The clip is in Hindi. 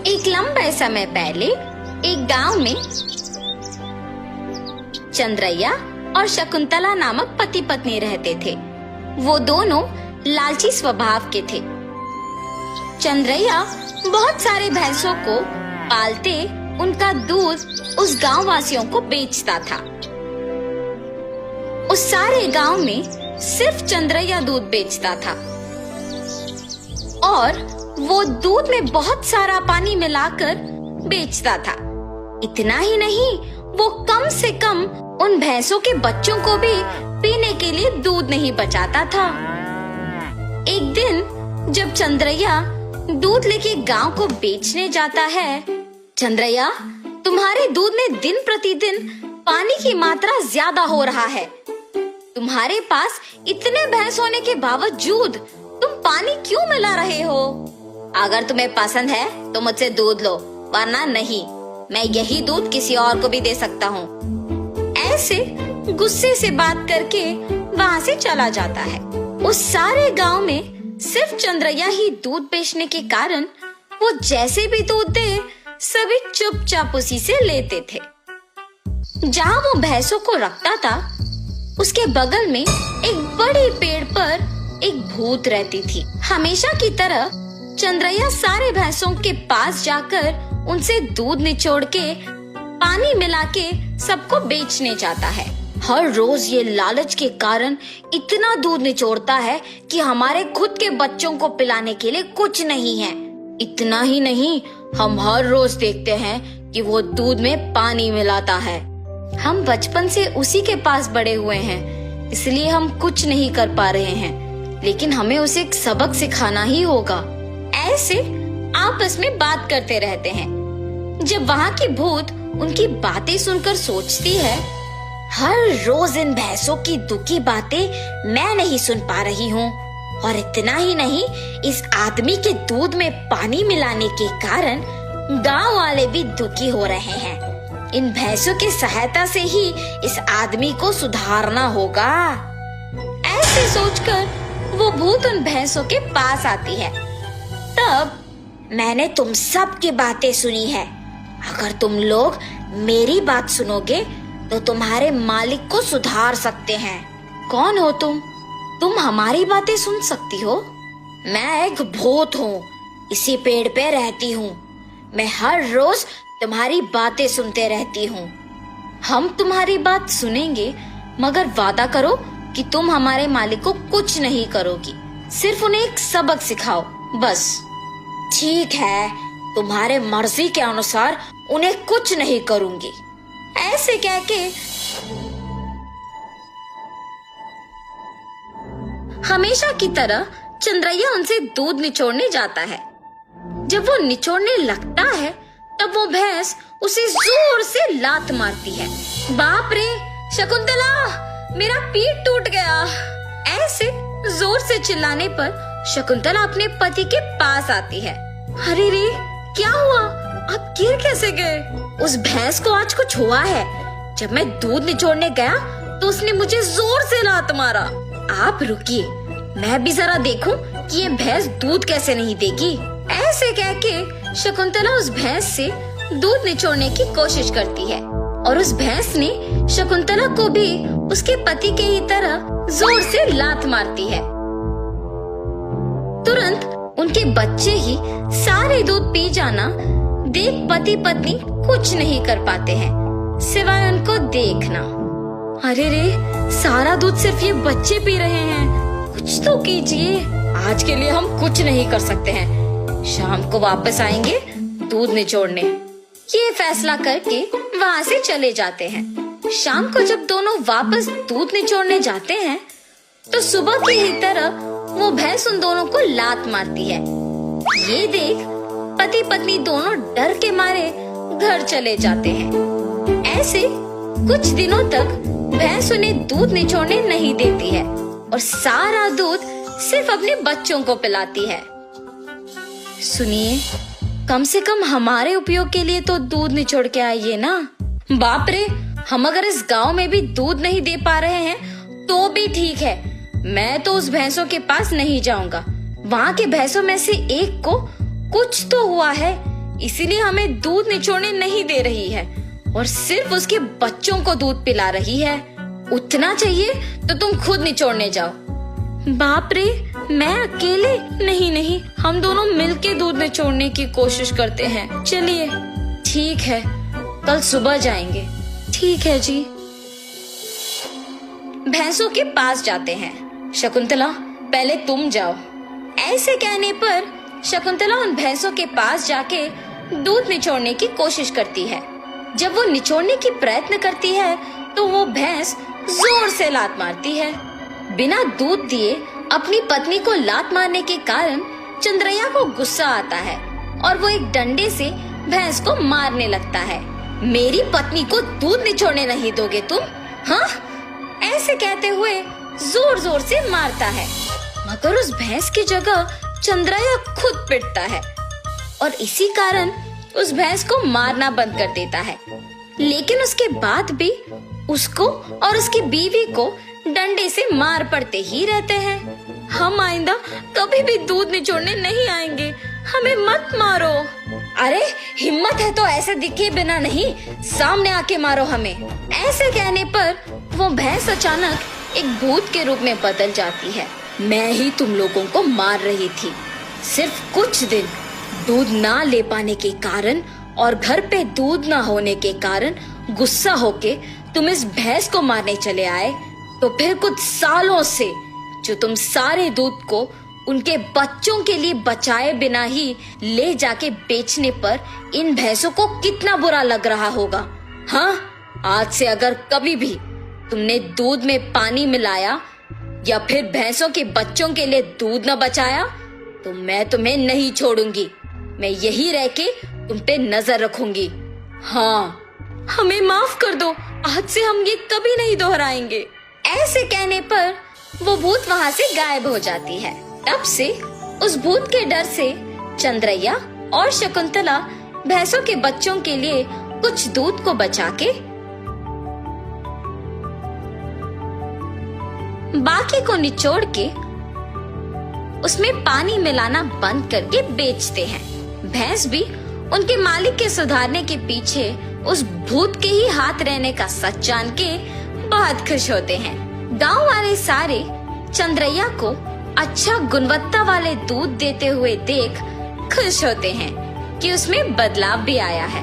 एक लंबे समय पहले एक गांव में चंद्रैया और शकुंतला नामक पति पत्नी रहते थे। वो दोनों लालची स्वभाव के थे। चंद्रैया बहुत सारे भैंसों को पालते उनका दूध उस गांव वासियों को बेचता था। उस सारे गांव में सिर्फ चंद्रैया दूध बेचता था और वो दूध में बहुत सारा पानी मिलाकर बेचता था। इतना ही नहीं, वो कम से कम उन भैंसों के बच्चों को भी पीने के लिए दूध नहीं बचाता था। एक दिन जब चंद्रैया दूध लेके गांव को बेचने जाता है, चंद्रैया, तुम्हारे दूध में दिन प्रतिदिन पानी की मात्रा ज्यादा हो रहा है। तुम्हारे पास इतने भैंस होने के बावजूद तुम पानी क्यों मिला रहे हो? अगर तुम्हें पसंद है तो मुझसे दूध लो, वरना नहीं। मैं यही दूध किसी और को भी दे सकता हूँ। ऐसे गुस्से से बात करके वहाँ से चला जाता है। उस सारे गांव में सिर्फ चंद्रैया ही दूध बेचने के कारण वो जैसे भी दूध दे सभी चुपचाप उसी से लेते थे। जहाँ वो भैंसों को रखता था उसके बगल में एक बड़े पेड़ पर एक भूत रहती थी। हमेशा की तरह चंद्रैया सारे भैंसों के पास जाकर उनसे दूध निचोड़ के पानी मिला के सबको बेचने जाता है। हर रोज ये लालच के कारण इतना दूध निचोड़ता है कि हमारे खुद के बच्चों को पिलाने के लिए कुछ नहीं है। इतना ही नहीं, हम हर रोज देखते हैं कि वो दूध में पानी मिलाता है। हम बचपन से उसी के पास बड़े हुए हैं, इसलिए हम कुछ नहीं कर पा रहे हैं, लेकिन हमें उसे एक सबक सिखाना ही होगा। ऐसे आपस में बात करते रहते हैं। जब वहाँ की भूत उनकी बातें सुनकर सोचती है, हर रोज इन भैंसों की दुखी बातें मैं नहीं सुन पा रही हूँ, और इतना ही नहीं, इस आदमी के दूध में पानी मिलाने के कारण गांव वाले भी दुखी हो रहे हैं। इन भैंसों की सहायता से ही इस आदमी को सुधारना होगा। ऐसे सोचकर वो भूत उन भैंसों के पास आती है। तब मैंने तुम सब की बातें सुनी है। अगर तुम लोग मेरी बात सुनोगे तो तुम्हारे मालिक को सुधार सकते हैं। कौन हो तुम? तुम हमारी बातें सुन सकती हो? मैं एक भूत हूँ, इसी पेड़ पे रहती हूँ। मैं हर रोज तुम्हारी बातें सुनते रहती हूँ। हम तुम्हारी बात सुनेंगे, मगर वादा करो कि तुम हमारे मालिक को कुछ नहीं करोगी, सिर्फ उन्हें एक सबक सिखाओ बस। ठीक है, तुम्हारे मर्जी के अनुसार उन्हें कुछ नहीं करूंगी। ऐसे कह के हमेशा की तरह चंद्रैया उनसे दूध निचोड़ने जाता है। जब वो निचोड़ने लगता है तब वो भैंस उसे जोर से लात मारती है। बाप रे शकुंतला, मेरा पीठ टूट गया। ऐसे जोर से चिल्लाने पर शकुंतला अपने पति के पास आती है। अरे रे, क्या हुआ? आप गिर कैसे गए? उस भैंस को आज कुछ हुआ है। जब मैं दूध निचोड़ने गया तो उसने मुझे जोर से लात मारा। आप रुकिए, मैं भी जरा देखूं कि ये भैंस दूध कैसे नहीं देगी। ऐसे कह के शकुंतला उस भैंस से दूध निचोड़ने की कोशिश करती है और उस भैंस ने शकुंतला को भी उसके पति के ही तरह जोर से लात मारती है। तुरंत उनके बच्चे ही सारे दूध पी जाना देख पति पत्नी कुछ नहीं कर पाते हैं सिवाय उनको देखना। अरे रे, सारा दूध सिर्फ ये बच्चे पी रहे हैं, कुछ तो कीजिए। आज के लिए हम कुछ नहीं कर सकते हैं, शाम को वापस आएंगे दूध निचोड़ने। ये फैसला करके वहाँ से चले जाते हैं। शाम को जब दोनों वापस दूध निचोड़ने जाते हैं तो सुबह की ही तरह वो भैंस उन दोनों को लात मारती है। ये देख पति पत्नी दोनों डर के मारे घर चले जाते हैं। ऐसे कुछ दिनों तक भैंस उन्हें दूध निचोड़ने नहीं देती है और सारा दूध सिर्फ अपने बच्चों को पिलाती है। सुनिए, कम से कम हमारे उपयोग के लिए तो दूध निचोड़ के आइए ना। बाप रे, हम अगर इस गांव में भी दूध नहीं दे पा रहे हैं तो भी ठीक है, मैं तो उस भैंसों के पास नहीं जाऊंगा। वहाँ के भैंसों में से एक को कुछ तो हुआ है, इसीलिए हमें दूध निचोड़ने नहीं दे रही है और सिर्फ उसके बच्चों को दूध पिला रही है। उतना चाहिए तो तुम खुद निचोड़ने जाओ। बाप रे, मैं अकेले? नहीं, हम दोनों मिलके दूध निचोड़ने की कोशिश करते हैं। चलिए, ठीक है, कल सुबह जाएंगे। ठीक है जी। भैंसों के पास जाते हैं। शकुंतला, पहले तुम जाओ। ऐसे कहने पर शकुंतला उन भैंसों के पास जाके दूध निचोड़ने की कोशिश करती है। जब वो निचोड़ने की प्रयत्न करती है तो वो भैंस जोर से लात मारती है। बिना दूध दिए अपनी पत्नी को लात मारने के कारण चंद्रैया को गुस्सा आता है और वो एक डंडे से भैंस को मारने लगता है। मेरी पत्नी को दूध निचोड़ने नहीं दोगे तुम? हाँ? ऐसे कहते हुए जोर जोर से मारता है, मगर उस भैंस की जगह चंद्रैया खुद पिटता है और इसी कारण उस भैंस को मारना बंद कर देता है। लेकिन उसके बाद भी उसको और उसकी बीवी को डंडे से मार पड़ते ही रहते हैं। हम आइंदा कभी भी दूध निचोड़ने नहीं आएंगे, हमें मत मारो। अरे हिम्मत है तो ऐसे दिखे बिना नहीं, सामने आके मारो हमें। ऐसे कहने पर वो भैंस अचानक एक भूत के रूप में बदल जाती है। मैं ही तुम लोगों को मार रही थी। सिर्फ कुछ दिन दूध ना ले पाने के कारण और घर पे दूध ना होने के कारण गुस्सा होके तुम इस भैंस को मारने चले आए, तो फिर कुछ सालों से जो तुम सारे दूध को उनके बच्चों के लिए बचाए बिना ही ले जाके बेचने पर इन भैंसों को कितना बुरा लग रहा होगा। हाँ, आज से अगर कभी भी तुमने दूध में पानी मिलाया या फिर भैंसों के बच्चों के लिए दूध न बचाया तो मैं तुम्हें नहीं छोड़ूंगी। मैं यही रह के तुम पे नजर रखूंगी। हाँ, हमें माफ कर दो, आज से हम ये कभी नहीं दोहराएंगे। ऐसे कहने पर वो भूत वहाँ से गायब हो जाती है। तब से उस भूत के डर से चंद्रैया और शकुंतला भैंसों के बच्चों के लिए कुछ दूध को बचा के बाकी को निचोड़ के उसमें पानी मिलाना बंद करके बेचते हैं। भैंस भी उनके मालिक के सुधारने के पीछे उस भूत के ही हाथ रहने का सच जान के बहुत खुश होते हैं। गांव वाले सारे चंद्रैया को अच्छा गुणवत्ता वाले दूध देते हुए देख खुश होते हैं कि उसमें बदलाव भी आया है।